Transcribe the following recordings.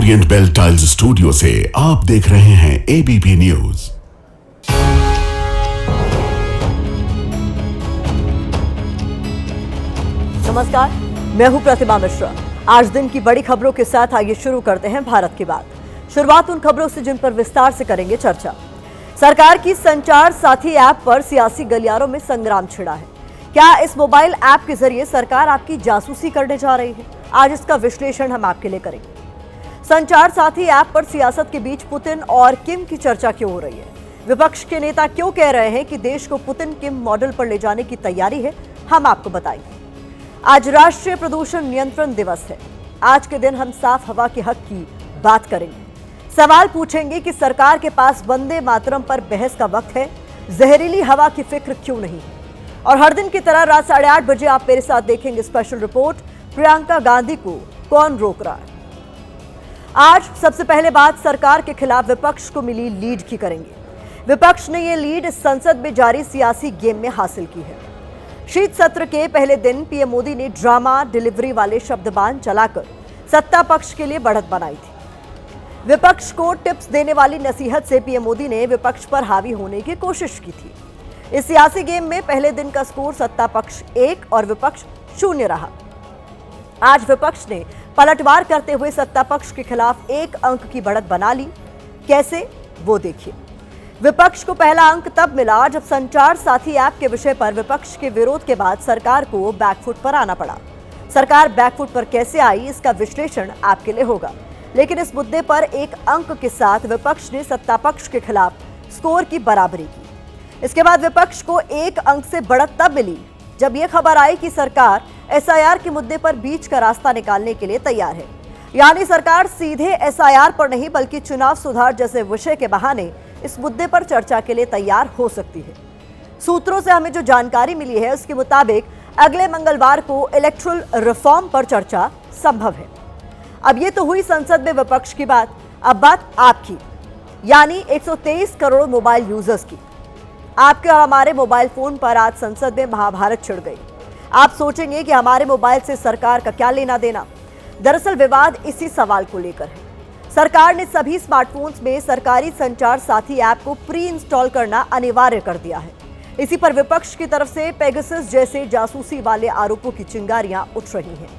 Orient bell tiles studio से आप देख रहे हैं एबीपी न्यूज। नमस्कार, मैं हूं प्रतिमा मिश्रा। आज दिन की बड़ी खबरों के साथ आइए शुरू करते हैं भारत की बात। शुरुआत उन खबरों से जिन पर विस्तार से करेंगे चर्चा। सरकार की संचार साथी ऐप पर सियासी गलियारों में संग्राम छिड़ा है। क्या इस मोबाइल ऐप के जरिए सरकार आपकी जासूसी करने जा रही है? आज इसका विश्लेषण हम आपके लिए करेंगे। संचार साथी ऐप पर सियासत के बीच पुतिन और किम की चर्चा क्यों हो रही है? विपक्ष के नेता क्यों कह रहे हैं कि देश को पुतिन किम मॉडल पर ले जाने की तैयारी है? हम आपको बताएंगे। आज राष्ट्रीय प्रदूषण नियंत्रण दिवस है। आज के दिन हम साफ हवा के हक की बात करेंगे। सवाल पूछेंगे कि सरकार के पास वंदे मातरम पर बहस का वक्त है, जहरीली हवा की फिक्र क्यों नहीं है? और हर दिन की तरह रात 8:30 बजे आप मेरे साथ देखेंगे स्पेशल रिपोर्ट, प्रियंका गांधी को कौन रोक रहा है। आज सबसे पहले बात सरकार के खिलाफ विपक्ष को मिली लीड की करेंगे। विपक्ष ने यह लीड संसद में जारी सियासी गेम में हासिल की है। शीत सत्र के पहले दिन पीएम मोदी ने ड्रामा डिलीवरी वाले शब्दबाण चलाकर सत्ता पक्ष के लिए बढ़त बनाई थी। विपक्ष को टिप्स देने वाली नसीहत से पीएम मोदी ने विपक्ष पर हावी होने की कोशिश की थी। इस सियासी गेम में पहले दिन का स्कोर सत्ता पक्ष 1 और विपक्ष 0 रहा। आज विपक्ष ने पलटवार करते हुए सत्ता पक्ष के खिलाफ 1 अंक की बढ़त बना ली। कैसे, वो देखिए। विपक्ष को पहला अंक तब मिला जब संचार साथी ऐप के विषय पर विपक्ष के विरोध के बाद सरकार को बैकफुट पर आना पड़ा। सरकार बैकफुट पर कैसे आई, इसका विश्लेषण आपके लिए होगा। लेकिन इस मुद्दे पर 1 अंक के साथ विपक्ष ने सत्ता पक्ष के खिलाफ स्कोर की बराबरी की। इसके बाद विपक्ष को 1 अंक से बढ़त तब मिली जब यह खबर आई कि सरकार एसआईआर के मुद्दे पर बीच का रास्ता निकालने के लिए तैयार है। यानी सरकार सीधे एसआईआर पर नहीं बल्कि चुनाव सुधार जैसे विषय के बहाने इस मुद्दे पर चर्चा के लिए तैयार हो सकती है। सूत्रों से हमें जो जानकारी मिली है उसके मुताबिक अगले मंगलवार को इलेक्टोरल रिफॉर्म पर चर्चा संभव है। अब ये तो हुई संसद में विपक्ष की बात। अब बात आपकी, यानी 123 करोड़ मोबाइल यूजर्स की। आपके और हमारे मोबाइल फोन पर आज संसद में महाभारत छिड़ गई। आप सोचेंगे कि हमारे मोबाइल से सरकार का क्या लेना देना। दरअसल विवाद इसी सवाल को लेकर है। सरकार ने सभी स्मार्टफोन्स में सरकारी संचार साथी ऐप को प्री इंस्टॉल करना अनिवार्य कर दिया है। इसी पर विपक्ष की तरफ से पेगासस जैसे जासूसी वाले आरोपों की चिंगारियां उठ रही हैं।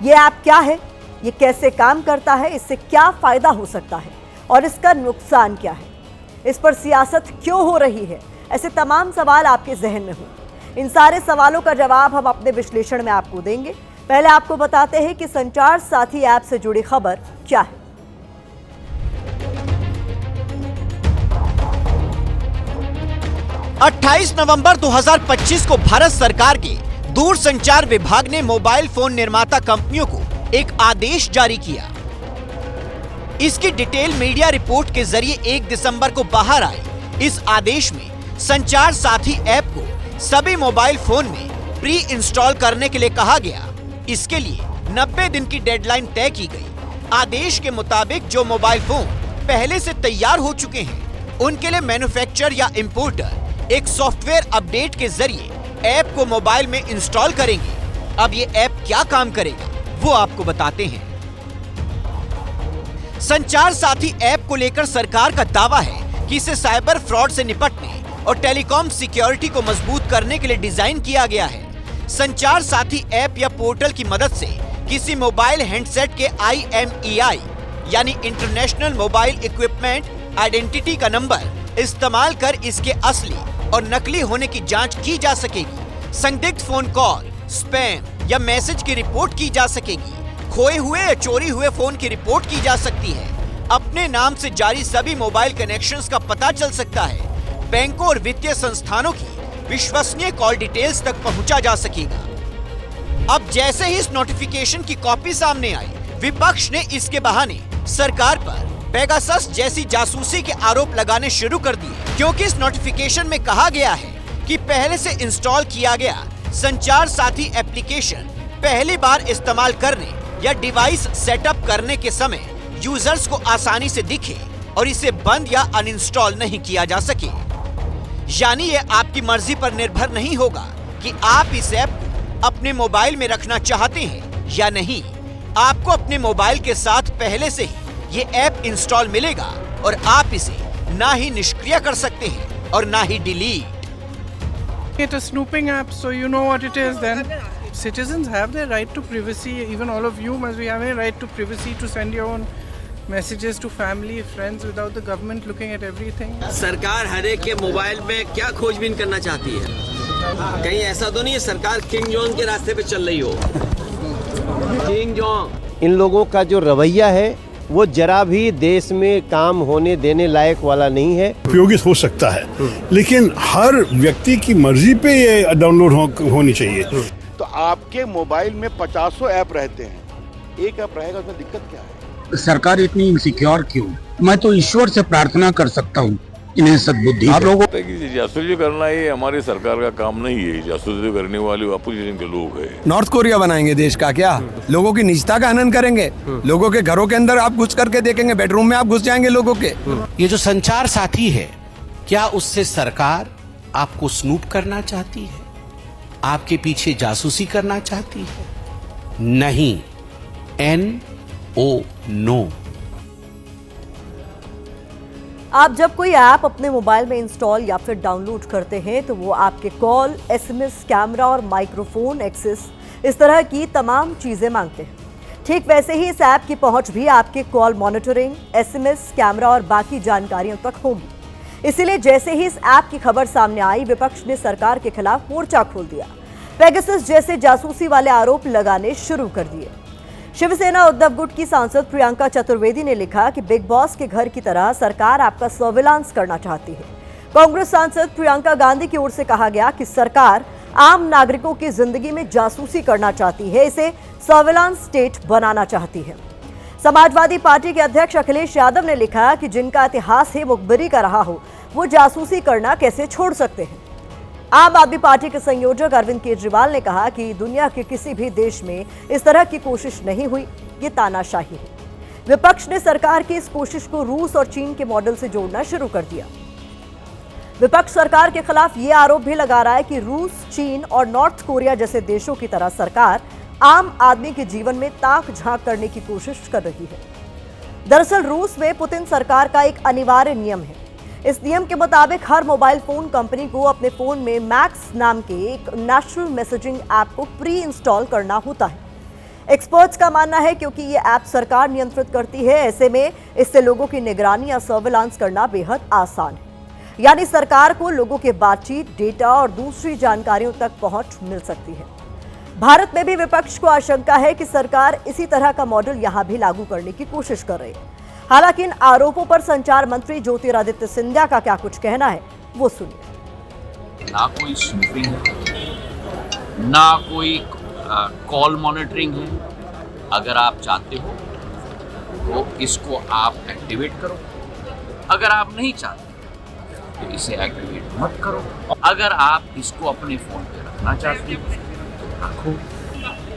ये ऐप क्या है, ये कैसे काम करता है, इससे क्या फायदा हो सकता है और इसका नुकसान क्या है, इस पर सियासत क्यों हो रही है, ऐसे तमाम सवाल आपके जहन में हो। इन सारे सवालों का जवाब हम अपने विश्लेषण में आपको देंगे। पहले आपको बताते हैं कि संचार साथी ऐप से जुड़ी खबर क्या है। अट्ठाईस नवंबर 2025 को भारत सरकार के दूरसंचार विभाग ने मोबाइल फोन निर्माता कंपनियों को एक आदेश जारी किया। इसकी डिटेल मीडिया रिपोर्ट के जरिए 1 दिसंबर को बाहर आई। इस आदेश में संचार साथी ऐप को सभी मोबाइल फोन में प्री इंस्टॉल करने के लिए कहा गया। इसके लिए 90 दिन की डेडलाइन तय की गई। आदेश के मुताबिक जो मोबाइल फोन पहले से तैयार हो चुके हैं उनके लिए मैन्युफैक्चरर या इंपोर्टर एक सॉफ्टवेयर अपडेट के जरिए ऐप को मोबाइल में इंस्टॉल करेंगे। अब ये ऐप क्या काम करेगा वो आपको बताते हैं। संचार साथी ऐप को लेकर सरकार का दावा है कि इसे साइबर फ्रॉड से निपटने और टेलीकॉम सिक्योरिटी को मजबूत करने के लिए डिजाइन किया गया है। संचार साथी ऐप या पोर्टल की मदद से किसी मोबाइल हैंडसेट के IMEI यानी इंटरनेशनल मोबाइल इक्विपमेंट आइडेंटिटी का नंबर इस्तेमाल कर इसके असली और नकली होने की जांच की जा सकेगी। संदिग्ध फोन कॉल, स्पैम या मैसेज की रिपोर्ट की जा सकेगी। खोए हुए या चोरी हुए फोन की रिपोर्ट की जा सकती है। अपने नाम से जारी सभी मोबाइल कनेक्शंस का पता चल सकता है। बैंकों और वित्तीय संस्थानों की विश्वसनीय कॉल डिटेल्स तक पहुंचा जा सकेगा। अब जैसे ही इस नोटिफिकेशन की कॉपी सामने आई, विपक्ष ने इसके बहाने सरकार पर पेगासस जैसी जासूसी के आरोप लगाने शुरू कर दिए, क्योंकि इस नोटिफिकेशन में कहा गया है कि पहले से इंस्टॉल किया गया संचार साथी एप्लीकेशन पहली बार इस्तेमाल करने या डिवाइस सेटअप करने के समय यूजर्स को आसानी से दिखे और इसे बंद या अनइंस्टॉल नहीं किया जा सके। यानी ये आपकी मर्जी पर निर्भर नहीं होगा कि आप इस ऐप को अपने मोबाइल में रखना चाहते हैं या नहीं। आपको अपने मोबाइल के साथ पहले से ही ये ऐप इंस्टॉल मिलेगा और आप इसे ना ही निष्क्रिय कर सकते हैं और ना ही delete. It's a snooping app, so you know what it is then. Citizens have their right to privacy. Even all of you must be having a right to privacy to send your own messages to family, friends without the government looking at everything. सरकार हर एक के mobile में क्या खोजबीन करना चाहती है? कहीं ऐसा तो नहीं है सरकार किंग जॉन्ग के रास्ते पे चल रही हो? किंग जॉन्ग इन लोगों का जो रवैया है वो जरा भी देश में काम होने देने लायक वाला नहीं है। उपयोगी हो सकता है लेकिन हर व्यक्ति की मर्जी पे ये डाउनलोड होनी चाहिए। तो आपके मोबाइल में 50 ऐप रहते हैं, एक ऐप रहेगा उसमें दिक्कत क्या है? सरकार इतनी इनसिक्योर क्यों? मैं तो ईश्वर से प्रार्थना कर सकता हूँ इन्हें सद्बुद्धि। आप लोगों जासूसी करना ये हमारी सरकार का काम नहीं है। जासूसी करने वाले अपोजिशन के लोग हैं। नॉर्थ कोरिया बनाएंगे देश का क्या? लोगों की निजता का हनन करेंगे। लोगों के घरों के अंदर आप घुस करके देखेंगे, बेडरूम में आप घुस जाएंगे लोगों के। ये जो संचार साथी है, क्या उससे सरकार आपको स्नूप करना चाहती है? आपके पीछे जासूसी करना चाहती है? नहीं। NO no. आप जब कोई ऐप अपने मोबाइल में इंस्टॉल या फिर डाउनलोड करते हैं तो वो आपके कॉल, SMS, कैमरा और माइक्रोफोन एक्सेस, इस तरह की तमाम चीजें मांगते हैं। ठीक वैसे ही इस ऐप की पहुंच भी आपके कॉल मॉनिटरिंग, SMS, कैमरा और बाकी जानकारियों तक होगी। इसीलिए जैसे ही इस ऐप की खबर सामने आई, विपक्ष ने सरकार के खिलाफ मोर्चा खोल दिया। पेगासस जैसे जासूसी वाले आरोप लगाने शुरू कर दिए। शिवसेना उद्धव गुट की सांसद प्रियंका चतुर्वेदी ने लिखा कि बिग बॉस के घर की तरह सरकार आपका सर्विलांस करना चाहती है। कांग्रेस सांसद प्रियंका गांधी की ओर से कहा गया कि सरकार आम नागरिकों की जिंदगी में जासूसी करना चाहती है, इसे सर्विलांस स्टेट बनाना चाहती है। समाजवादी पार्टी के अध्यक्ष अखिलेश यादव ने लिखा कि जिनका इतिहास ही मुखबिरी का रहा हो, वो जासूसी करना कैसे छोड़ सकते हैं। आम आदमी पार्टी के संयोजक अरविंद केजरीवाल ने कहा कि दुनिया के किसी भी देश में इस तरह की कोशिश नहीं हुई, ये तानाशाही है। विपक्ष ने सरकार की इस कोशिश को रूस और चीन के मॉडल से जोड़ना शुरू कर दिया। विपक्ष सरकार के खिलाफ ये आरोप भी लगा रहा है कि रूस, चीन और नॉर्थ कोरिया जैसे देशों की तरह सरकार आम आदमी के जीवन में ताक झांक करने की कोशिश कर रही है। दरअसल रूस में पुतिन सरकार का एक अनिवार्य नियम है। इस नियम के मुताबिक हर मोबाइल फोन कंपनी को अपने फोन में मैक्स नाम के एक नेशनल मैसेजिंग ऐप को प्री इंस्टॉल करना होता है। एक्सपर्ट्स का मानना है क्योंकि ये ऐप सरकार नियंत्रित करती है, ऐसे में इससे लोगों की निगरानी या सर्विलांस करना बेहद आसान है। यानी सरकार को लोगों के बातचीत, डेटा और दूसरी जानकारियों तक पहुंच मिल सकती है। भारत में भी विपक्ष को आशंका है कि सरकार इसी तरह का मॉडल यहां भी लागू करने की कोशिश कर रही है। हालांकि इन आरोपों पर संचार मंत्री ज्योतिरादित्य सिंधिया का क्या कुछ कहना है, वो सुनिए। ना कोई स्नूपिंग है, ना कोई कॉल मॉनिटरिंग है। अगर आप चाहते हो तो इसको आप एक्टिवेट करो, अगर आप नहीं चाहते तो इसे एक्टिवेट मत करो। अगर आप इसको अपने फोन पे रखना चाहते हो तो रखो,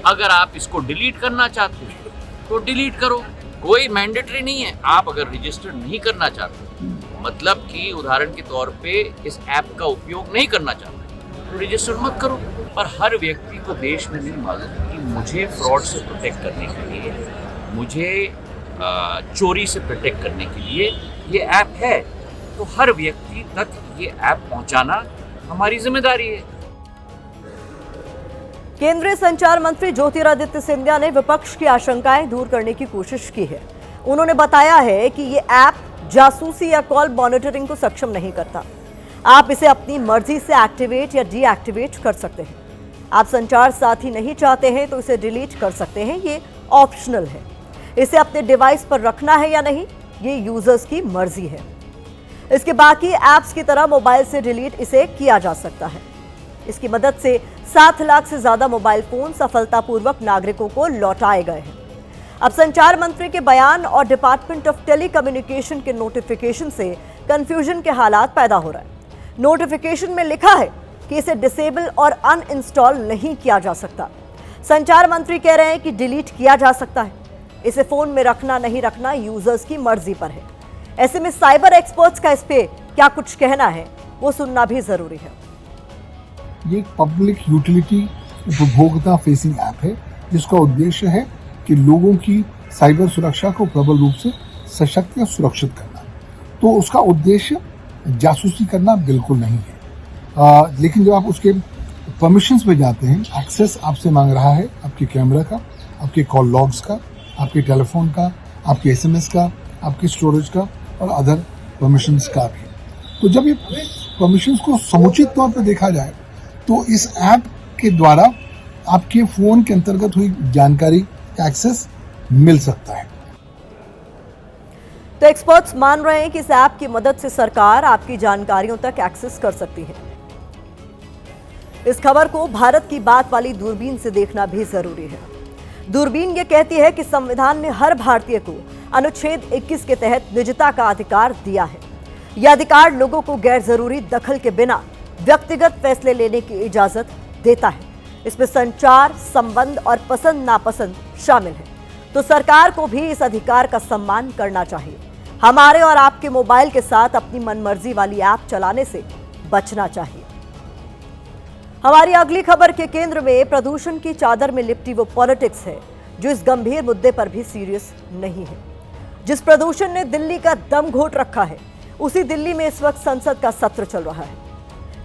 अगर आप इसको डिलीट करना चाहते हो तो डिलीट करो। कोई मैंडेटरी नहीं है। आप अगर रजिस्टर नहीं करना चाहते, मतलब कि उदाहरण के तौर पे इस ऐप का उपयोग नहीं करना चाहते, तो रजिस्टर मत करो। पर हर व्यक्ति को देश में नहीं मालूम कि मुझे फ्रॉड से प्रोटेक्ट करने के लिए, मुझे चोरी से प्रोटेक्ट करने के लिए ये ऐप है। तो हर व्यक्ति तक ये ऐप पहुंचाना हमारी जिम्मेदारी है। केंद्रीय संचार मंत्री ज्योतिरादित्य सिंधिया ने विपक्ष की आशंकाएं दूर करने की कोशिश की है। उन्होंने बताया है कि ये ऐप जासूसी या कॉल मॉनिटरिंग को सक्षम नहीं करता। आप इसे अपनी मर्जी से एक्टिवेट या डीएक्टिवेट कर सकते हैं। आप संचार साथी नहीं चाहते हैं तो इसे डिलीट कर सकते हैं, ये ऑप्शनल है। इसे अपने डिवाइस पर रखना है या नहीं, ये यूजर्स की मर्जी है। इसके बाकी ऐप्स की तरह मोबाइल से डिलीट इसे किया जा सकता है। इसकी मदद से 7 लाख से ज्यादा मोबाइल फोन सफलतापूर्वक नागरिकों को लौटाए गए हैं। अब संचार मंत्री के बयान और डिपार्टमेंट ऑफ टेलीकम्युनिकेशन के नोटिफिकेशन से कंफ्यूजन के हालात पैदा हो रहे हैं। नोटिफिकेशन में लिखा है कि इसे डिसेबल और अनइंस्टॉल नहीं किया जा सकता। संचार मंत्री कह रहे हैं कि डिलीट किया जा सकता है। इसे फोन में रखना नहीं रखना यूजर्स की मर्जी पर है। ऐसे में साइबर एक्सपर्ट्स का इस पे क्या कुछ कहना है, वो सुनना भी जरूरी है। ये पब्लिक यूटिलिटी उपभोक्ता फेसिंग ऐप है जिसका उद्देश्य है कि लोगों की साइबर सुरक्षा को प्रबल रूप से सशक्त या सुरक्षित करना। तो उसका उद्देश्य जासूसी करना बिल्कुल नहीं है। लेकिन जब आप उसके परमिशंस पे जाते हैं, एक्सेस आपसे मांग रहा है आपके कैमरा का, आपके कॉल लॉग्स का, आपके टेलीफोन का, आपके SMS का, आपकी स्टोरेज का और अदर परमिशंस का भी। तो जब ये परमिशंस को समुचित तौर पर देखा जाए तो इस ऐप के द्वारा आपके फोन के अंतर्गत हुई जानकारी का एक्सेस मिल सकता है। तो एक्सपर्ट्स मान रहे हैं कि इस ऐप की मदद से सरकार आपकी जानकारियों तक एक्सेस कर सकती है। इस खबर को भारत की बात वाली दूरबीन से देखना भी जरूरी है। दूरबीन ये कहती है कि संविधान ने हर भारतीय को अनुच्छेद 21 के तहत निजता का अधिकार दिया है। यह अधिकार लोगों को गैर जरूरी दखल के बिना व्यक्तिगत फैसले लेने की इजाजत देता है। इसमें संचार, संबंध और पसंद नापसंद शामिल है। तो सरकार को भी इस अधिकार का सम्मान करना चाहिए। हमारे और आपके मोबाइल के साथ अपनी मनमर्जी वाली ऐप चलाने से बचना चाहिए। हमारी अगली खबर के केंद्र में प्रदूषण की चादर में लिपटी वो पॉलिटिक्स है जो इस गंभीर मुद्दे पर भी सीरियस नहीं है। जिस प्रदूषण ने दिल्ली का दम घोट रखा है, उसी दिल्ली में इस वक्त संसद का सत्र चल रहा है।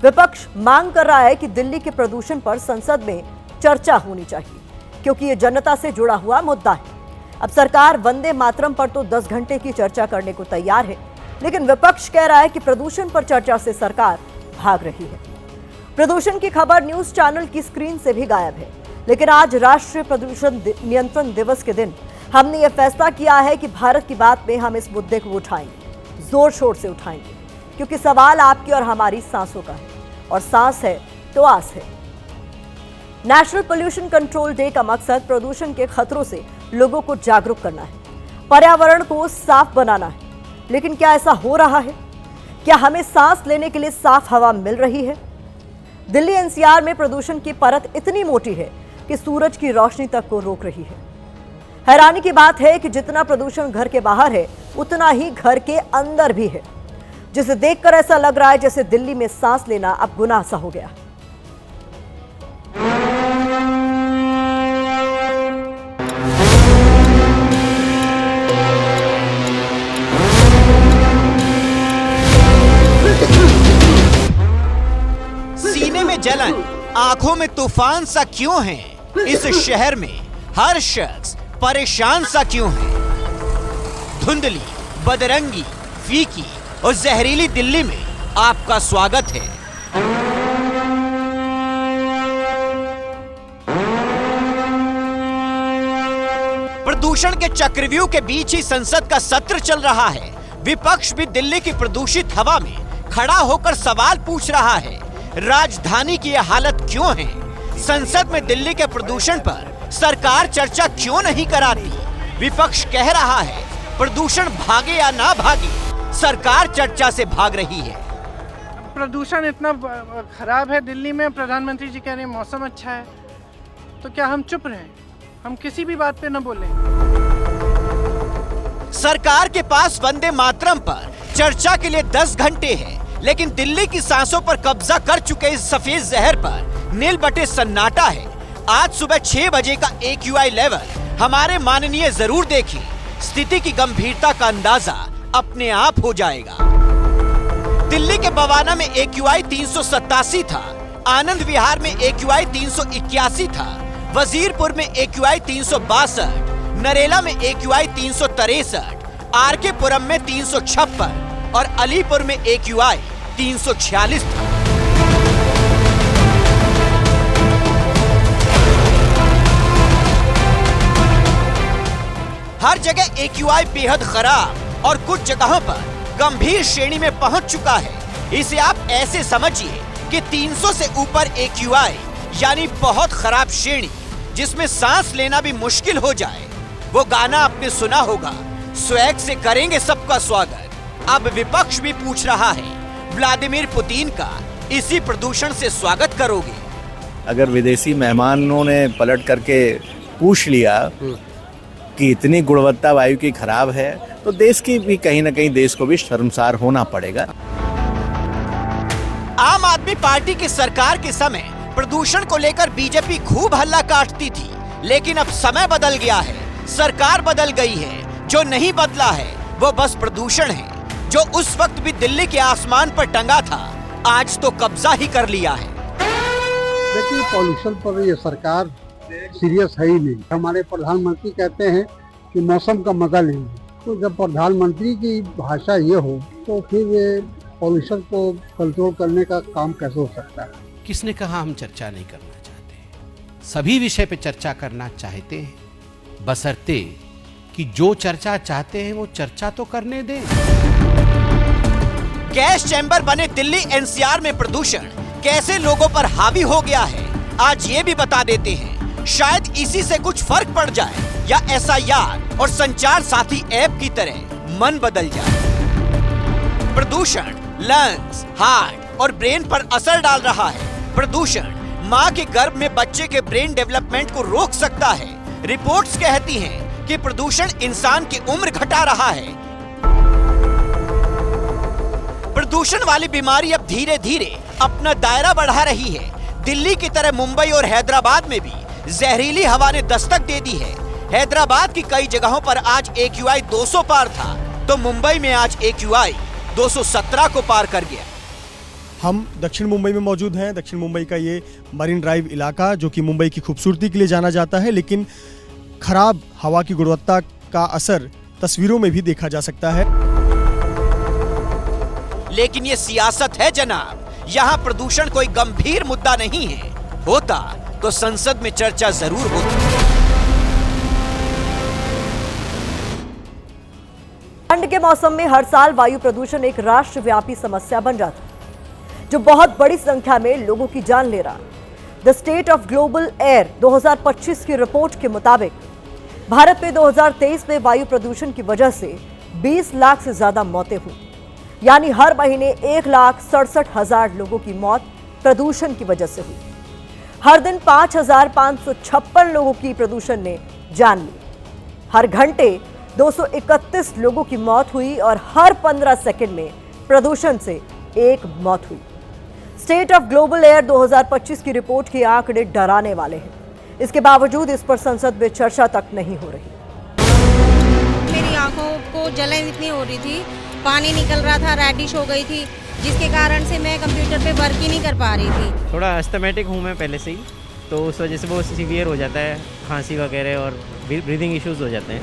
विपक्ष मांग कर रहा है कि दिल्ली के प्रदूषण पर संसद में चर्चा होनी चाहिए, क्योंकि ये जनता से जुड़ा हुआ मुद्दा है। अब सरकार वंदे मातरम पर तो 10 घंटे की चर्चा करने को तैयार है, लेकिन विपक्ष कह रहा है कि प्रदूषण पर चर्चा से सरकार भाग रही है। प्रदूषण की खबर न्यूज चैनल की स्क्रीन से भी गायब है, लेकिन आज राष्ट्रीय प्रदूषण नियंत्रण दिवस के दिन हमने ये फैसला किया है कि भारत की बात में हम इस मुद्दे को उठाएंगे, जोर शोर से उठाएंगे, क्योंकि सवाल आपकी और हमारी सांसों का है, और सांस है तो आस है। नेशनल पोल्यूशन कंट्रोल डे का मकसद प्रदूषण के खतरों से लोगों को जागरूक करना है, पर्यावरण को साफ बनाना है। लेकिन क्या ऐसा हो रहा है? क्या हमें सांस लेने के लिए साफ हवा मिल रही है? दिल्ली NCR में प्रदूषण की परत इतनी मोटी है कि सूरज की रोशनी तक को रोक रही है। हैरानी की बात है कि जितना प्रदूषण घर के बाहर है, उतना ही घर के अंदर भी है, जिसे देखकर ऐसा लग रहा है जैसे दिल्ली में सांस लेना अब गुनाह सा हो गया। सीने में जलन, आंखों में तूफान सा क्यों है? इस शहर में हर शख्स परेशान सा क्यों है? धुंधली, बदरंगी, फीकी और जहरीली दिल्ली में आपका स्वागत है। प्रदूषण के चक्रव्यूह के बीच ही संसद का सत्र चल रहा है। विपक्ष भी दिल्ली की प्रदूषित हवा में खड़ा होकर सवाल पूछ रहा है, राजधानी की यह हालत क्यों है? संसद में दिल्ली के प्रदूषण पर सरकार चर्चा क्यों नहीं कराती? विपक्ष कह रहा है प्रदूषण भागे या ना भागे, सरकार चर्चा से भाग रही है। प्रदूषण इतना खराब है दिल्ली में, प्रधानमंत्री जी कह रहे हैं मौसम अच्छा है, तो क्या हम चुप रहें? हम किसी भी बात पे न बोलें। सरकार के पास वंदे मातरम पर चर्चा के लिए 10 घंटे है, लेकिन दिल्ली की सांसों पर कब्जा कर चुके इस सफेद जहर पर नील बटे सन्नाटा है। आज सुबह 6 बजे का AQI लेवल हमारे माननीय जरूर देखें, स्थिति की गंभीरता का अंदाजा अपने आप हो जाएगा। दिल्ली के बवाना में AQI 387 था, आनंद विहार में AQI 381 था, वजीरपुर में AQI 362, नरेला में AQI 363, RK पुरम में 356 और अलीपुर में AQI 346 था। हर जगह AQI बेहद खराब और कुछ जगहों पर गंभीर श्रेणी में पहुंच चुका है। इसे आप ऐसे समझिए कि 300 से ऊपर AQI यानी बहुत खराब श्रेणी, जिसमें सांस लेना भी मुश्किल हो जाए। वो गाना आपने सुना होगा, स्वैग से करेंगे सबका स्वागत। अब विपक्ष भी पूछ रहा है, व्लादिमीर पुतिन का इसी प्रदूषण से स्वागत करोगे? अगर विदेशी मेहमानों ने पलट करके पूछ लिया कि इतनी गुणवत्ता वायु की खराब है, तो देश की भी कहीं ना कहीं देश को भी शर्मसार होना पड़ेगा। आम आदमी पार्टी की सरकार के समय प्रदूषण को लेकर बीजेपी खूब हल्ला काटती थी, लेकिन अब समय बदल गया है। सरकार बदल गई है, जो नहीं बदला है वो बस प्रदूषण है, जो उस वक्त भी दिल्ली के आसमान पर टंगा था, आज तो कब्जा ही कर लिया है। देखिए, पॉल्यूशन पर ये सरकार सीरियस है ही नहीं। हमारे प्रधानमंत्री कहते हैं कि मौसम का मजा लेंगे, तो जब प्रधानमंत्री की भाषा ये हो तो फिर ये पॉल्यूशन को कंट्रोल करने का काम कैसे हो सकता है? किसने कहा हम चर्चा नहीं करना चाहते? सभी विषय पे चर्चा करना चाहते हैं, बशर्ते कि जो चर्चा चाहते हैं वो चर्चा तो करने दें। गैस चैम्बर बने दिल्ली एनसीआर में प्रदूषण कैसे लोगों पर हावी हो गया है, आज ये भी बता देते हैं। शायद इसी से कुछ फर्क पड़ जाए या एसआईआर और संचार साथी ऐप की तरह मन बदल जाए। प्रदूषण लंग्स, हार्ट और ब्रेन पर असर डाल रहा है। प्रदूषण माँ के गर्भ में बच्चे के ब्रेन डेवलपमेंट को रोक सकता है। रिपोर्ट्स कहती हैं कि प्रदूषण इंसान की उम्र घटा रहा है। प्रदूषण वाली बीमारी अब धीरे धीरे अपना दायरा बढ़ा रही है। दिल्ली की तरह मुंबई और हैदराबाद में भी जहरीली हवा ने दस्तक दे दी है। हैदराबाद की कई जगहों पर आज AQI 200 पार था, तो मुंबई में आज AQI 217 को पार कर गया। हम दक्षिण मुंबई में मौजूद हैं। दक्षिण मुंबई का ये मरीन ड्राइव इलाका, जो कि मुंबई की खूबसूरती के लिए जाना जाता है, लेकिन खराब हवा की गुणवत्ता का असर तस्वीरों में भी देखा जा सकता है। लेकिन ये सियासत है जनाब, यहाँ प्रदूषण कोई गंभीर मुद्दा नहीं है। होता तो संसद में चर्चा जरूर होती। ठंड के मौसम में हर साल वायु प्रदूषण एक राष्ट्रव्यापी समस्या बन जाता है, जो बहुत बड़ी संख्या में लोगों की जान ले रहा है। The state of global air 2025 की रिपोर्ट के मुताबिक भारत में 2023 में वायु प्रदूषण की वजह से 20 लाख से ज्यादा मौतें हुई, यानी हर महीने 1,67,000 लोगों की मौत प्रदूषण की वजह से हुई। हर दिन 5,556 लोगों की प्रदूषण ने जान ली। हर घंटे 231 लोगों की मौत हुई और हर 15 सेकंड में प्रदूषण से एक मौत हुई। स्टेट ऑफ ग्लोबल एयर 2025 की रिपोर्ट के आंकड़े डराने वाले हैं। इसके बावजूद इस पर संसद में चर्चा तक नहीं हो रही। मेरी आंखों को जलन इतनी हो रही थी, पानी निकल रहा था, रेडिश हो गई थी, जिसके कारण से मैं कंप्यूटर पे वर्क ही नहीं कर पा रही थी। थोड़ा अस्थमेटिक हूँ मैं पहले से ही, तो उस वजह से बहुत सीवियर हो जाता है, खांसी वगैरह और ब्रीदिंग इश्यूज हो जाते हैं।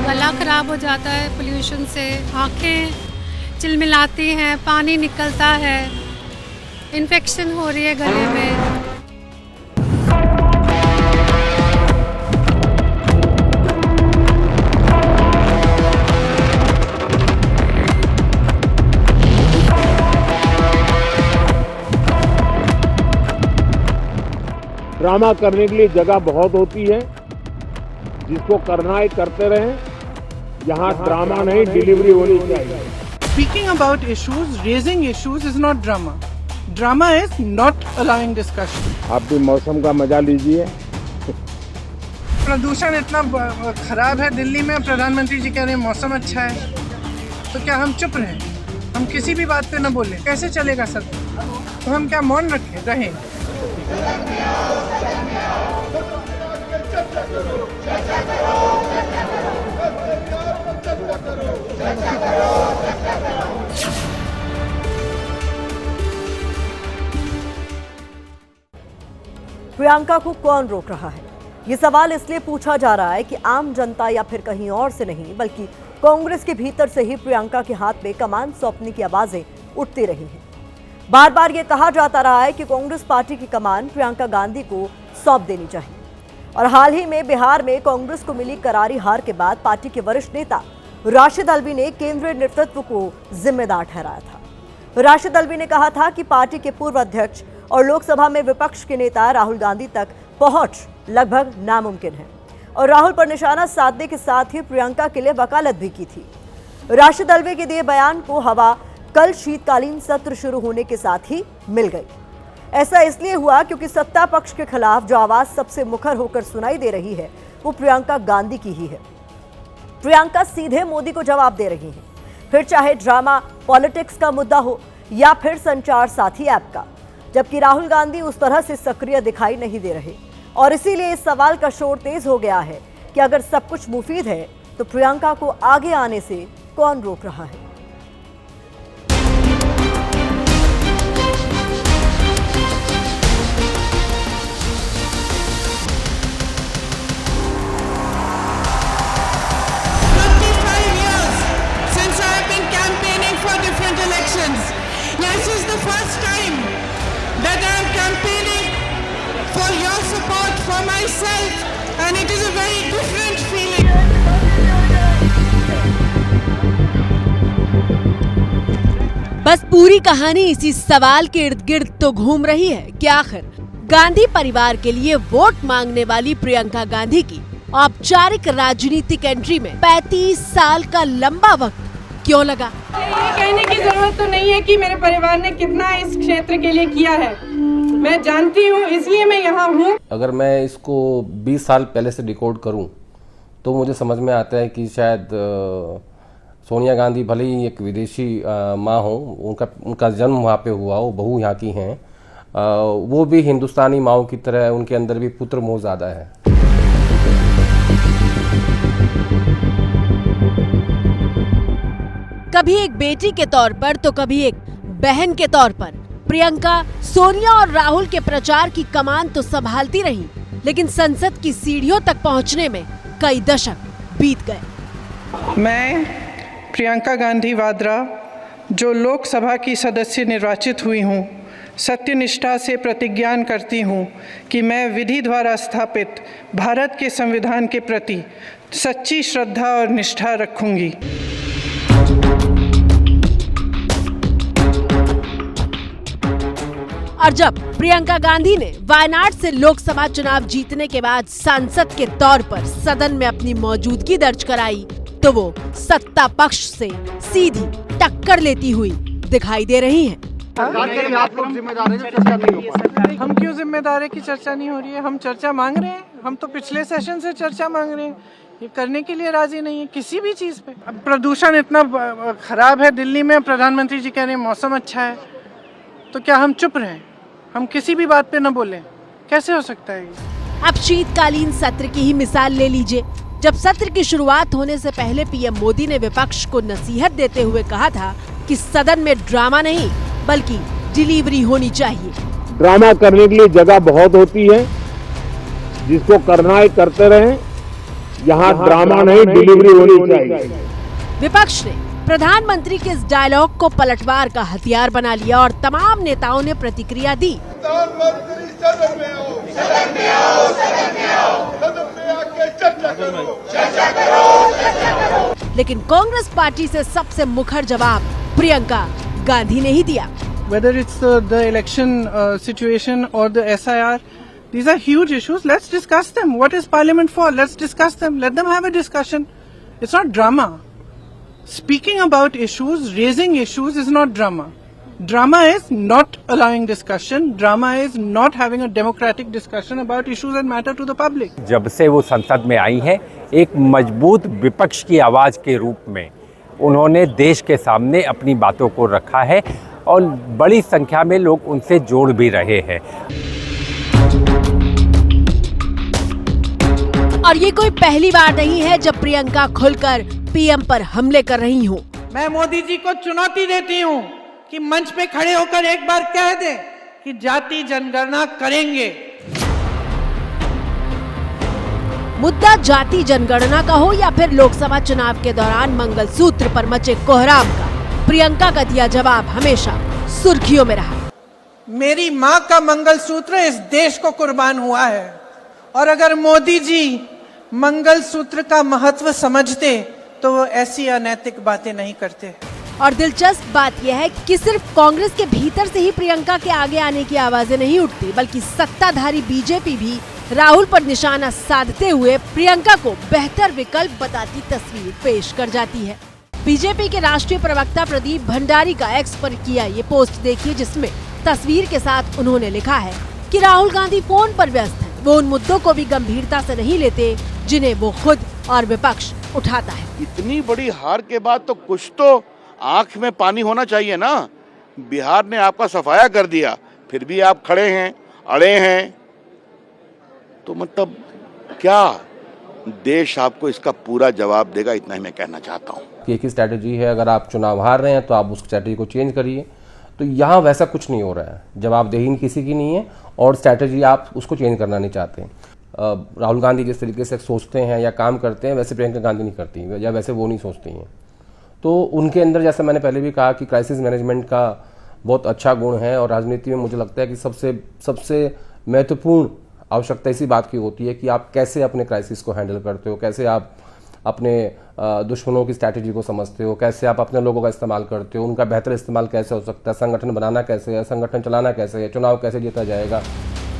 गला खराब हो जाता है पोल्यूशन से, आँखें चिलमिलाती हैं, पानी निकलता है, इन्फेक्शन हो रही है गले में। ड्रामा करने के लिए जगह बहुत होती है, जिसको करना है करते रहें। यहाँ ड्रामा नहीं, डिलीवरी होनी चाहिए। Speaking about issues, raising issues is not drama. Drama is not allowing discussion. आप भी मौसम का मजा लीजिए। प्रदूषण इतना खराब है दिल्ली में, प्रधानमंत्री जी कह रहे हैं मौसम अच्छा है, तो क्या हम चुप रहें? हम किसी भी बात पे न बोलें? कैसे चलेगा सब? तो हम क्या मौन रहें? प्रियंका को कौन रोक रहा है? ये सवाल इसलिए पूछा जा रहा है कि आम जनता या फिर कहीं और से नहीं, बल्कि कांग्रेस के भीतर से ही प्रियंका के हाथ में कमान सौंपने की आवाजें उठती रही हैं। बार बार ये कहा जाता रहा है कि कांग्रेस पार्टी की कमान प्रियंका गांधी को सौंप देनी चाहिए। और हाल ही में बिहार में कांग्रेस को मिली करारी हार के बाद पार्टी के वरिष्ठ नेता राशिद अल्वी ने केंद्रीय नेतृत्व को जिम्मेदार ठहराया था। राशिद अल्वी ने कहा था कि पार्टी के पूर्व अध्यक्ष और लोकसभा में विपक्ष के नेता राहुल गांधी तक पहुंच लगभग नामुमकिन है, और राहुल पर निशाना साधने के साथ ही प्रियंका के लिए वकालत भी की थी। राशिद अल्वी के दिए बयान को हवा कल शीतकालीन सत्र शुरू होने के साथ ही मिल गई। ऐसा इसलिए हुआ क्योंकि सत्ता पक्ष के खिलाफ जो आवाज सबसे मुखर होकर सुनाई दे रही है वो प्रियंका गांधी की ही है। प्रियंका सीधे मोदी को जवाब दे रही हैं, फिर चाहे ड्रामा पॉलिटिक्स का मुद्दा हो या फिर संचार साथी ऐप का, जबकि राहुल गांधी उस तरह से सक्रिय दिखाई नहीं दे रहे। और इसीलिए इस सवाल का शोर तेज हो गया है कि अगर सब कुछ मुफीद है तो प्रियंका को आगे आने से कौन रोक रहा है। This is the first time that I am campaigning for your support for myself, and it is a very different feeling. बस पूरी कहानी इसी सवाल के इर्द गिर्द तो घूम रही है कि आखिर गांधी परिवार के लिए वोट मांगने वाली प्रियंका गांधी की औपचारिक राजनीतिक एंट्री में 35 साल का लंबा वक्त क्यों लगा। ये कहने की जरूरत तो नहीं है कि मेरे परिवार ने कितना इस क्षेत्र के लिए किया है, मैं जानती हूँ, इसलिए मैं यहाँ हूँ। अगर मैं इसको 20 साल पहले से डिकोड करूँ तो मुझे समझ में आता है कि शायद सोनिया गांधी भले ही एक विदेशी माँ हो, उनका जन्म वहाँ पे हुआ हो, बहू यहाँ की हैं, वो भी हिंदुस्तानी माँओं की तरह उनके अंदर भी पुत्र मोह ज़्यादा है। कभी एक बेटी के तौर पर तो कभी एक बहन के तौर पर प्रियंका सोनिया और राहुल के प्रचार की कमान तो संभालती रही, लेकिन संसद की सीढ़ियों तक पहुंचने में कई दशक बीत गए। मैं प्रियंका गांधी वाड्रा, जो लोकसभा की सदस्य निर्वाचित हुई हूँ, सत्यनिष्ठा से प्रतिज्ञान करती हूँ कि मैं विधि द्वारा स्थापित भारत के संविधान के प्रति सच्ची श्रद्धा और निष्ठा रखूंगी। और जब प्रियंका गांधी ने वायनाड से लोकसभा चुनाव जीतने के बाद सांसद के तौर पर सदन में अपनी मौजूदगी दर्ज कराई तो वो सत्ता पक्ष से सीधी टक्कर लेती हुई दिखाई दे रही हैं। हम क्यों जिम्मेदार है कि चर्चा नहीं हो रही है? हम चर्चा मांग रहे हैं, हम तो पिछले सेशन से चर्चा मांग रहे हैं, ये करने के लिए राजी नहीं है किसी भी चीज पे। प्रदूषण इतना खराब है दिल्ली में, प्रधानमंत्री जी कह रहे हैं मौसम अच्छा है, तो क्या हम चुप रहें? हम किसी भी बात पे न बोलें? कैसे हो सकता है ये? अब शीतकालीन सत्र की ही मिसाल ले लीजिए। जब सत्र की शुरुआत होने से पहले पीएम मोदी ने विपक्ष को नसीहत देते हुए कहा था कि सदन में ड्रामा नहीं बल्कि डिलीवरी होनी चाहिए। ड्रामा करने के लिए जगह बहुत होती है, जिसको करना है करते रहें, यहाँ ड्रामा नहीं डिलीवरी होनी चाहिए। विपक्ष ने प्रधानमंत्री के इस डायलॉग को पलटवार का हथियार बना लिया और तमाम नेताओं ने प्रतिक्रिया दी। लेकिन कांग्रेस पार्टी से सबसे मुखर जवाब प्रियंका गांधी ने ही दिया। Whether it's the election situation or the SIR, these are huge issues. Let's discuss them. What is Parliament for? Let's discuss them. Let them have a discussion. It's not drama. Speaking about issues, raising issues is not drama. Drama is not allowing discussion. Drama is not having a democratic discussion about issues that matter to the public. जब से वो संसद में आई हैं, एक मजबूत विपक्ष की आवाज के रूप में उन्होंने देश के सामने अपनी बातों को रखा है और बड़ी संख्या में लोग उनसे जोड़ भी रहे हैं। और ये कोई पहली बार नहीं है जब प्रियंका खुलकर पीएम पर हमले कर रही हूँ। मैं मोदी जी को चुनौती देती हूँ कि मंच पे खड़े होकर एक बार कह दे कि जाति जनगणना करेंगे। मुद्दा जाति जनगणना का हो या फिर लोकसभा चुनाव के दौरान मंगलसूत्र पर मचे कोहराम का, प्रियंका का दिया जवाब हमेशा सुर्खियों में रहा। मेरी माँ का मंगलसूत्र इस देश को कुर्बान हुआ है, और अगर मोदी जी मंगलसूत्र का महत्व समझते तो वो ऐसी अनैतिक बातें नहीं करते। और दिलचस्प बात यह है कि सिर्फ कांग्रेस के भीतर से ही प्रियंका के आगे आने की आवाजें नहीं उठती, बल्कि सत्ताधारी बीजेपी भी राहुल पर निशाना साधते हुए प्रियंका को बेहतर विकल्प बताती तस्वीर पेश कर जाती है। बीजेपी के राष्ट्रीय प्रवक्ता प्रदीप भंडारी का एक्स पर किया ये पोस्ट देखिए, जिसमें तस्वीर के साथ उन्होंने लिखा है कि राहुल गांधी फोन पर व्यस्त है, वो उन मुद्दों को भी गंभीरता से नहीं लेते जिन्हें वो खुद और विपक्ष उठाता है। इतनी बड़ी हार के बाद तो कुछ तो आंख में पानी होना चाहिए ना। बिहार ने आपका सफाया कर दिया, फिर भी आप खड़े हैं, अड़े हैं, तो मतलब क्या देश आपको इसका पूरा जवाब देगा, इतना ही मैं कहना चाहता हूँ। एक ही स्ट्रैटेजी है, अगर आप चुनाव हार रहे हैं तो आप उस स्ट्रैटेजी को चेंज करिए। तो यहाँ वैसा कुछ नहीं हो रहा है, जवाबदेही किसी की नहीं है और स्ट्रैटेजी आप उसको चेंज करना नहीं चाहते। राहुल गांधी जिस तरीके से सोचते हैं या काम करते हैं वैसे प्रियंका गांधी नहीं करती या वैसे वो नहीं सोचती हैं। तो उनके अंदर, जैसा मैंने पहले भी कहा, कि क्राइसिस मैनेजमेंट का बहुत अच्छा गुण है और राजनीति में मुझे लगता है कि सबसे महत्वपूर्ण आवश्यकता इसी बात की होती है कि आप कैसे अपने क्राइसिस को हैंडल करते हो, कैसे आप अपने दुश्मनों की स्ट्रैटेजी को समझते हो, कैसे आप अपने लोगों का इस्तेमाल करते हो, उनका बेहतर इस्तेमाल कैसे हो सकता है, संगठन बनाना कैसे है, संगठन चलाना कैसे है, चुनाव कैसे जीता जाएगा।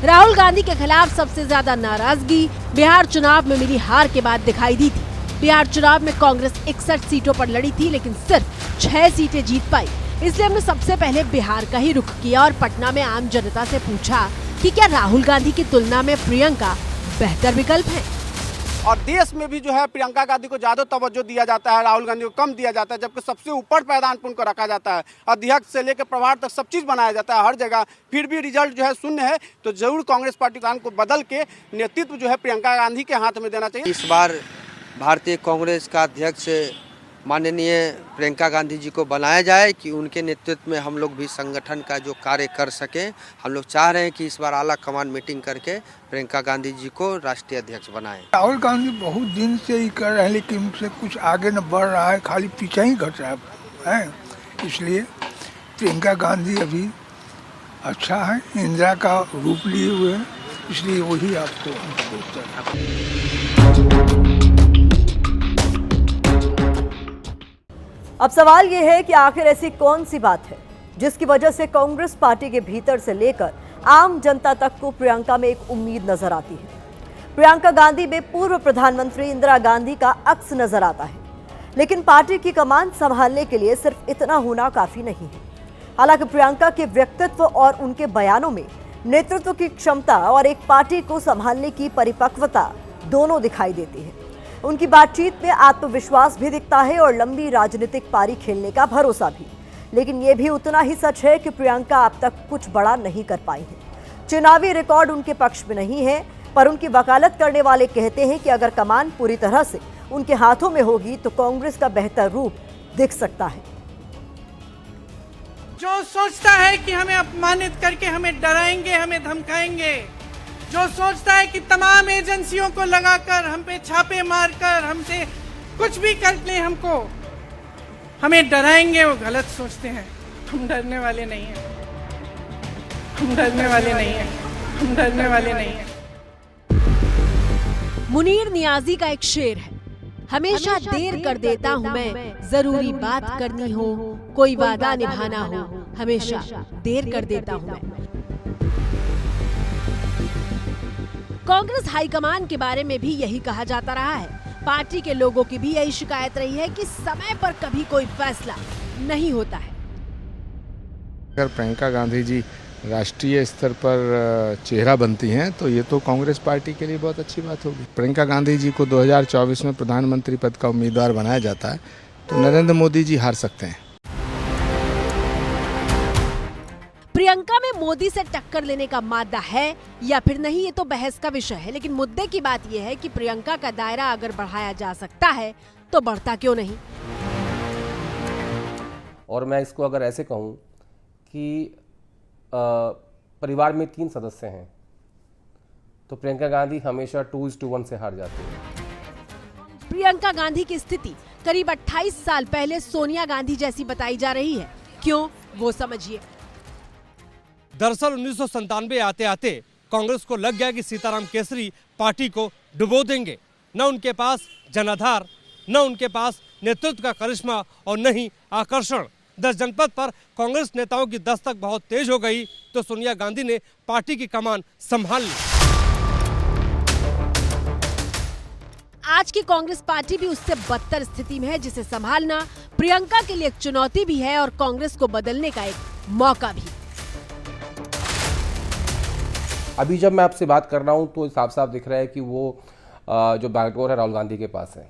राहुल गांधी के खिलाफ सबसे ज्यादा नाराजगी बिहार चुनाव में मिली हार के बाद दिखाई दी थी। बिहार चुनाव में कांग्रेस 61 सीटों पर लड़ी थी, लेकिन सिर्फ 6 सीटें जीत पाई। इसलिए हमने सबसे पहले बिहार का ही रुख किया और पटना में आम जनता से पूछा कि क्या राहुल गांधी की तुलना में प्रियंका बेहतर विकल्प है। और देश में भी जो है प्रियंका गांधी को ज्यादा तवज्जो दिया जाता है, राहुल गांधी को कम दिया जाता है, जबकि सबसे ऊपर पायदान पर उनको रखा जाता है। अध्यक्ष से लेकर प्रभार तक सब चीज बनाया जाता है हर जगह, फिर भी रिजल्ट जो है शून्य है। तो जरूर कांग्रेस पार्टी को बदल के नेतृत्व जो है प्रियंका गांधी के हाथ में देना चाहिए। इस बार भारतीय कांग्रेस का अध्यक्ष माननीय प्रियंका गांधी जी को बनाया जाए कि उनके नेतृत्व में हम लोग भी संगठन का जो कार्य कर सकें। हम लोग चाह रहे हैं कि इस बार आला कमान मीटिंग करके प्रियंका गांधी जी को राष्ट्रीय अध्यक्ष बनाएं। राहुल गांधी बहुत दिन से ही कर रहे हैं, लेकिन उनसे कुछ आगे न बढ़ रहा है, खाली पीछे ही घट रहा है। इसलिए प्रियंका गांधी अभी अच्छा है, इंदिरा का रूप लिए हुए हैं, इसलिए वही आपको अब सवाल ये है कि आखिर ऐसी कौन सी बात है जिसकी वजह से कांग्रेस पार्टी के भीतर से लेकर आम जनता तक को प्रियंका में एक उम्मीद नजर आती है। प्रियंका गांधी में पूर्व प्रधानमंत्री इंदिरा गांधी का अक्स नजर आता है, लेकिन पार्टी की कमान संभालने के लिए सिर्फ इतना होना काफी नहीं है। हालांकि प्रियंका के व्यक्तित्व और उनके बयानों में नेतृत्व की क्षमता और एक पार्टी को संभालने की परिपक्वता दोनों दिखाई देती है। उनकी बातचीत में आत्मविश्वास भी दिखता है और लंबी राजनीतिक पारी खेलने का भरोसा भी। लेकिन यह भी उतना ही सच है कि प्रियंका अब तक कुछ बड़ा नहीं कर पाई है। चुनावी रिकॉर्ड उनके पक्ष में नहीं है, पर उनकी वकालत करने वाले कहते हैं कि अगर कमान पूरी तरह से उनके हाथों में होगी तो कांग्रेस का बेहतर रूप दिख सकता है। जो सोचता है कि हमें अपमानित करके हमें डराएंगे, हमें धमकाएंगे, जो सोचता है कि तमाम एजेंसियों को लगाकर हम पे छापे मारकर हमसे कुछ भी कर ले, हमको हमें डराएंगे, वो गलत सोचते हैं। हम डरने वाले नहीं हैं, हम डरने वाले नहीं हैं, हम डरने वाले नहीं हैं। मुनीर नियाजी का एक शेर है, हमेशा देर कर देता हूँ मैं, जरूरी बात करनी हो, कोई वादा निभाना हो, हमेशा देर कर देता हूँ मैं। कांग्रेस हाईकमान के बारे में भी यही कहा जाता रहा है। पार्टी के लोगों की भी यही शिकायत रही है कि समय पर कभी कोई फैसला नहीं होता है। अगर प्रियंका गांधी जी राष्ट्रीय स्तर पर चेहरा बनती हैं तो ये तो कांग्रेस पार्टी के लिए बहुत अच्छी बात होगी। प्रियंका गांधी जी को 2024 में प्रधानमंत्री पद का उम्मीदवार बनाया जाता है तो नरेंद्र मोदी जी हार सकते हैं। प्रियंका में मोदी से टक्कर लेने का मादा है या फिर नहीं, ये तो बहस का विषय है। लेकिन मुद्दे की बात यह है कि प्रियंका का दायरा अगर बढ़ाया जा सकता है तो बढ़ता क्यों नहीं। और मैं इसको अगर ऐसे कहूं कि परिवार में 3 सदस्य हैं तो प्रियंका गांधी हमेशा 2:1 से हार जाती है। प्रियंका गांधी की स्थिति करीब 28 साल पहले सोनिया गांधी जैसी बताई जा रही है। क्यों, वो समझिए। दरअसल 1997 आते आते कांग्रेस को लग गया कि सीताराम केसरी पार्टी को डुबो देंगे। न उनके पास जनाधार, न उनके पास नेतृत्व का करिश्मा और न ही आकर्षण। 10 जनपद पर कांग्रेस नेताओं की दस्तक बहुत तेज हो गई तो सोनिया गांधी ने पार्टी की कमान संभाल ली। आज की कांग्रेस पार्टी भी उससे बदतर स्थिति में है, जिसे संभालना प्रियंका के लिए एक चुनौती भी है और कांग्रेस को बदलने का एक मौका भी। अभी जब मैं आपसे बात कर रहा हूं तो साफ साफ दिख रहा है कि वो जो बैकडोर है राहुल गांधी के पास है।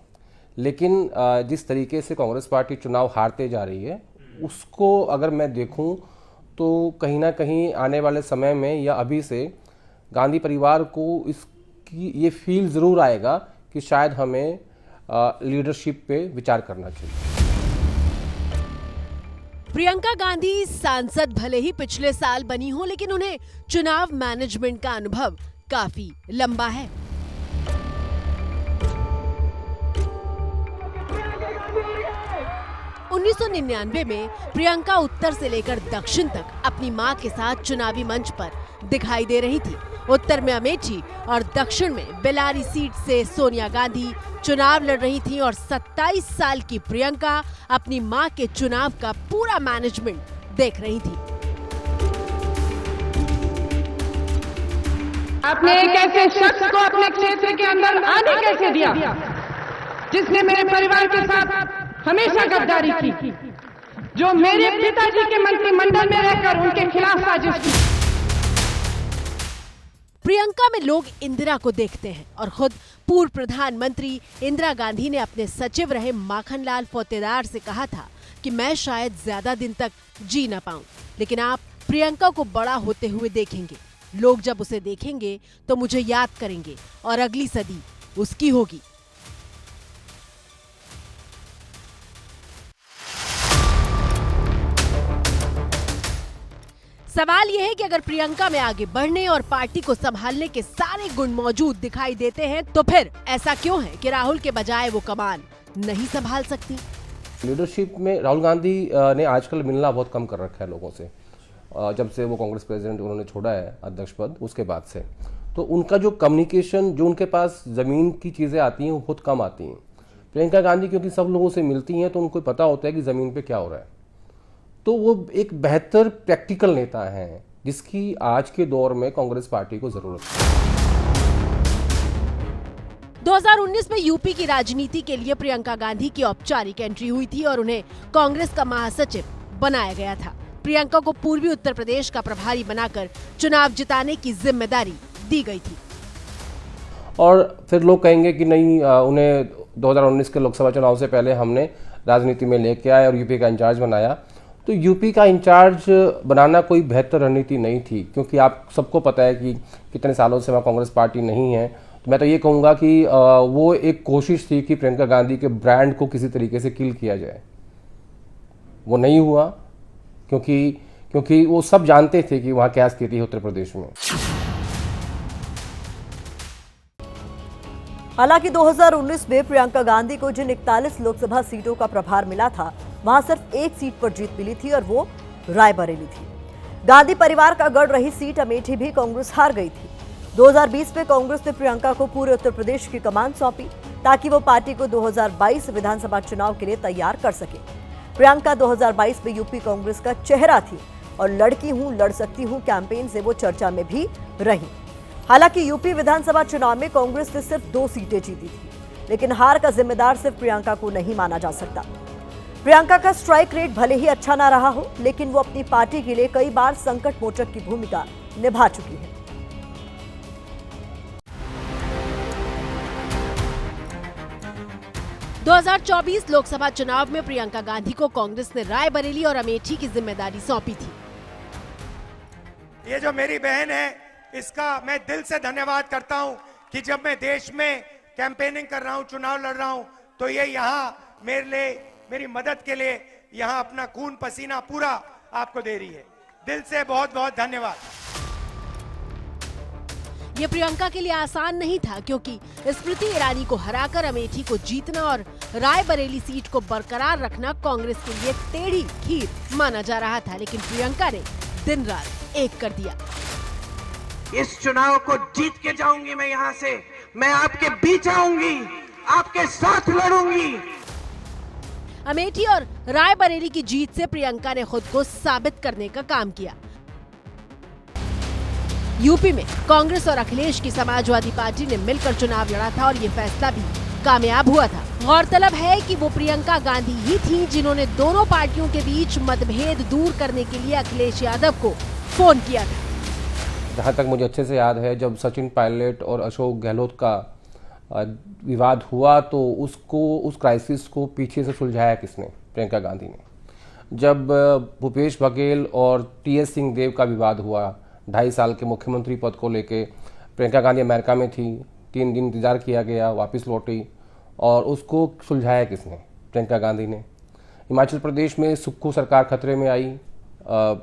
लेकिन जिस तरीके से कांग्रेस पार्टी चुनाव हारते जा रही है उसको अगर मैं देखूं तो कहीं ना कहीं आने वाले समय में या अभी से गांधी परिवार को इसकी ये फील ज़रूर आएगा कि कि शायद हमें लीडरशिप पे विचार करना चाहिए। प्रियंका गांधी सांसद भले ही पिछले साल बनी हो, लेकिन उन्हें चुनाव मैनेजमेंट का अनुभव काफी लंबा है। उन्नीस 1999 में प्रियंका उत्तर से लेकर दक्षिण तक अपनी मां के साथ चुनावी मंच पर दिखाई दे रही थी। उत्तर में अमेठी और दक्षिण में बेलारी सीट से सोनिया गांधी चुनाव लड़ रही थी और 27 साल की प्रियंका अपनी मां के चुनाव का पूरा मैनेजमेंट देख रही थी। आपने एक ऐसे शख्स को अपने क्षेत्र के अंदर आने कैसे दिया जिसने मेरे परिवार के साथ हमेशा गद्दारी की, जो मेरे पिताजी के मंत्रिमंडल में रहकर उनके खिलाफ साजिश की। प्रियंका में लोग इंदिरा को देखते हैं और खुद पूर्व प्रधानमंत्री इंदिरा गांधी ने अपने सचिव रहे माखनलाल फौतेदार से कहा था कि मैं शायद ज्यादा दिन तक जी न पाऊं, लेकिन आप प्रियंका को बड़ा होते हुए देखेंगे। लोग जब उसे देखेंगे तो मुझे याद करेंगे और अगली सदी उसकी होगी। सवाल यह है कि अगर प्रियंका में आगे बढ़ने और पार्टी को संभालने के सारे गुण मौजूद दिखाई देते हैं तो फिर ऐसा क्यों है कि राहुल के बजाय वो कमान नहीं संभाल सकती? लीडरशिप में राहुल गांधी ने आजकल मिलना बहुत कम कर रखा है लोगों से। जब से वो कांग्रेस प्रेसिडेंट उन्होंने छोड़ा है अध्यक्ष पद, उसके बाद से तो उनका जो कम्युनिकेशन, जो उनके पास ज़मीन की चीज़ें आती हैं वो बहुत कम आती हैं। प्रियंका गांधी क्योंकि सब लोगों से मिलती हैं तो उनको पता होता है कि ज़मीन पे क्या हो रहा है, तो वो एक बेहतर प्रैक्टिकल नेता हैं जिसकी आज के दौर में कांग्रेस पार्टी को जरूरत है। 2019 में यूपी की राजनीति के लिए प्रियंका गांधी की औपचारिक एंट्री हुई थी और उन्हें कांग्रेस का महासचिव बनाया गया था। प्रियंका को पूर्वी उत्तर प्रदेश का प्रभारी बनाकर चुनाव जिताने की जिम्मेदारी दी गई थी। और फिर लोग कहेंगे कि नहीं, उन्हें 2019 के लोकसभा चुनाव से पहले हमने राजनीति में लेके आए और यूपी का इंचार्ज बनाया। तो यूपी का इंचार्ज बनाना कोई बेहतर रणनीति नहीं थी, क्योंकि आप सबको पता है कि कितने सालों से वहाँ कांग्रेस पार्टी नहीं है। तो मैं तो ये कहूँगा कि वो एक कोशिश थी कि प्रियंका गांधी के ब्रांड को किसी तरीके से किल किया जाए। वो नहीं हुआ क्योंकि वो सब जानते थे कि वहाँ क्या स्थिति है उत्तर प्रदेश में। हालांकि 2019 में प्रियंका गांधी को जिन 41 लोकसभा सीटों का प्रभार मिला था, वहां सिर्फ एक सीट पर जीत मिली थी और वो रायबरेली थी। गांधी परिवार का गढ़ रही सीट अमेठी भी कांग्रेस हार गई थी। 2020 में कांग्रेस ने प्रियंका को पूरे उत्तर प्रदेश की कमान सौंपी ताकि वो पार्टी को 2022 विधानसभा चुनाव के लिए तैयार कर सके। प्रियंका 2022 में यूपी कांग्रेस का चेहरा थी और लड़की हूं, लड़ सकती हूं कैंपेन से वो चर्चा में भी रही। हालांकि यूपी विधानसभा चुनाव में कांग्रेस ने सिर्फ 2 सीटें जीती थी, लेकिन हार का जिम्मेदार सिर्फ प्रियंका को नहीं माना जा सकता। प्रियंका का स्ट्राइक रेट भले ही अच्छा ना रहा हो, लेकिन वो अपनी पार्टी के लिए कई बार संकट मोचक की भूमिका निभा चुकी है। – 2024 लोकसभा चुनाव में प्रियंका गांधी को कांग्रेस ने रायबरेली और अमेठी की जिम्मेदारी सौंपी थी। ये जो मेरी बहन है, इसका मैं दिल से धन्यवाद करता हूं कि जब मैं देश में कैंपेनिंग कर रहा हूं, चुनाव लड़ रहा हूं, तो ये यहाँ मेरे लिए, मेरी मदद के लिए यहाँ अपना खून पसीना पूरा आपको दे रही है। दिल से बहुत बहुत धन्यवाद। ये प्रियंका के लिए आसान नहीं था, क्योंकि स्मृति ईरानी को हराकर अमेठी को जीतना और रायबरेली सीट को बरकरार रखना कांग्रेस के लिए टेढ़ी खीर माना जा रहा था। लेकिन प्रियंका ने दिन रात एक कर दिया। इस चुनाव को जीत के जाऊंगी मैं यहाँ से, मैं आपके बीच आऊंगी, आपके साथ लड़ूंगी। अमेठी और रायबरेली की जीत से प्रियंका ने खुद को साबित करने का काम किया। यूपी में कांग्रेस और अखिलेश की समाजवादी पार्टी ने मिलकर चुनाव लड़ा था और ये फैसला भी कामयाब हुआ था। गौरतलब है कि वो प्रियंका गांधी ही थी जिन्होंने दोनों पार्टियों के बीच मतभेद दूर करने के लिए अखिलेश यादव को फोन किया था। जहाँ तक मुझे अच्छे से याद है, जब सचिन पायलट और अशोक गहलोत का विवाद हुआ तो उस क्राइसिस को पीछे से सुलझाया किसने? प्रियंका गांधी ने। जब भूपेश बघेल और टीएस सिंहदेव का विवाद हुआ 2.5 साल के मुख्यमंत्री पद को लेके, प्रियंका गांधी अमेरिका में थी, 3 दिन इंतजार किया गया, वापस लौटी और उसको सुलझाया किसने? प्रियंका गांधी ने। हिमाचल प्रदेश में सुक्खू सरकार खतरे में आई,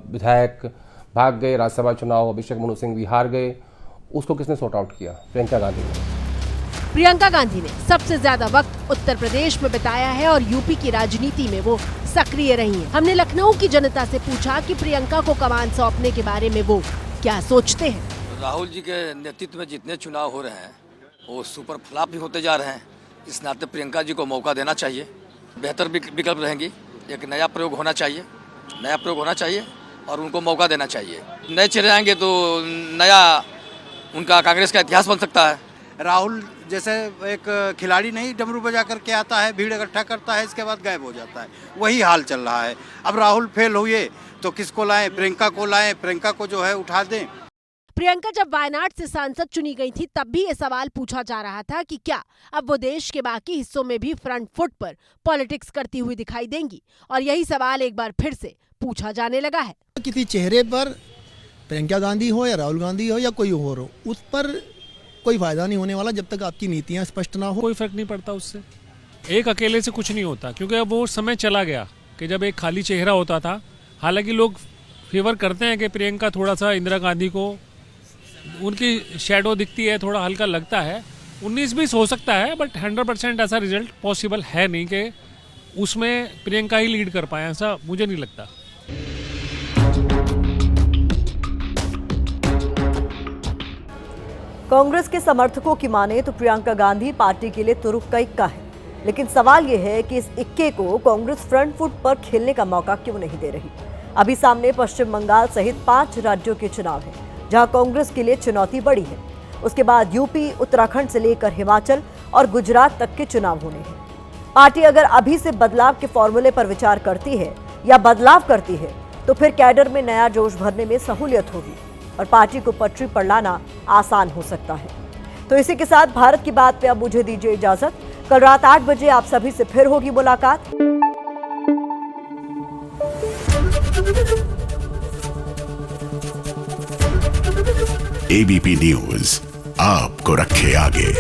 विधायक भाग गए, राज्यसभा चुनाव अभिषेक मनु सिंह हार गए, उसको किसने सॉर्ट आउट किया? प्रियंका गांधी ने। प्रियंका गांधी ने सबसे ज्यादा वक्त उत्तर प्रदेश में बिताया है और यूपी की राजनीति में वो सक्रिय रही हैं। हमने लखनऊ की जनता से पूछा कि प्रियंका को कमान सौंपने के बारे में वो क्या सोचते हैं। राहुल जी के नेतृत्व में जितने चुनाव हो रहे हैं वो सुपर फ्लॉप भी होते जा रहे हैं। इस नाते प्रियंका जी को मौका देना चाहिए, बेहतर विकल्प रहेंगी। एक नया प्रयोग होना चाहिए और उनको मौका देना चाहिए। नए चेहरे आएंगे तो नया उनका कांग्रेस का इतिहास बन सकता है। राहुल जैसे एक खिलाड़ी नहीं डमरू बजा करके आता है, भीड़ इकट्ठा करता है, इसके बाद गायब हो जाता है, वही हाल चल रहा है। अब राहुल फेल हुए तो किसको लाएं? प्रियंका को लाएं, प्रियंका को जो है उठा दें। प्रियंका जब वायनाड से सांसद चुनी गई थी तब भी ये सवाल पूछा जा रहा था कि क्या अब वो देश के बाकी हिस्सों में भी फ्रंट फुट पर पॉलिटिक्स करती हुई दिखाई देंगी, और यही सवाल एक बार फिर से पूछा जाने लगा है। किसी चेहरे पर प्रियंका गांधी हो या राहुल गांधी हो या कोई और हो, उस पर कोई फायदा नहीं होने वाला जब तक आपकी नीतियां स्पष्ट ना हो। कोई फर्क नहीं पड़ता उससे, एक अकेले से कुछ नहीं होता, क्योंकि अब वो समय चला गया कि जब एक खाली चेहरा होता था। हालांकि लोग फेवर करते हैं कि प्रियंका थोड़ा सा इंदिरा गांधी को उनकी शैडो दिखती है, थोड़ा हल्का लगता है। 19-20 हो सकता है, बट 100% ऐसा रिजल्ट पॉसिबल है नहीं कि उसमें प्रियंका ही लीड कर पाए, ऐसा मुझे नहीं लगता। कांग्रेस के समर्थकों की माने तो प्रियंका गांधी पार्टी के लिए तुरुप का इक्का है, लेकिन सवाल यह है कि इस इक्के को कांग्रेस फ्रंट फुट पर खेलने का मौका क्यों नहीं दे रही। अभी सामने पश्चिम बंगाल सहित 5 राज्यों के चुनाव हैं, जहां कांग्रेस के लिए चुनौती बड़ी है। उसके बाद यूपी, उत्तराखंड से लेकर हिमाचल और गुजरात तक के चुनाव होने हैं। पार्टी अगर अभी से बदलाव के फॉर्मूले पर विचार करती है या बदलाव करती है तो फिर कैडर में नया जोश भरने में सहूलियत होगी और पार्टी को पटरी पर लाना आसान हो सकता है। तो इसी के साथ भारत की बात पे अब मुझे दीजिए इजाजत। कल रात 8 बजे आप सभी से फिर होगी मुलाकात। एबीपी न्यूज आपको रखे आगे।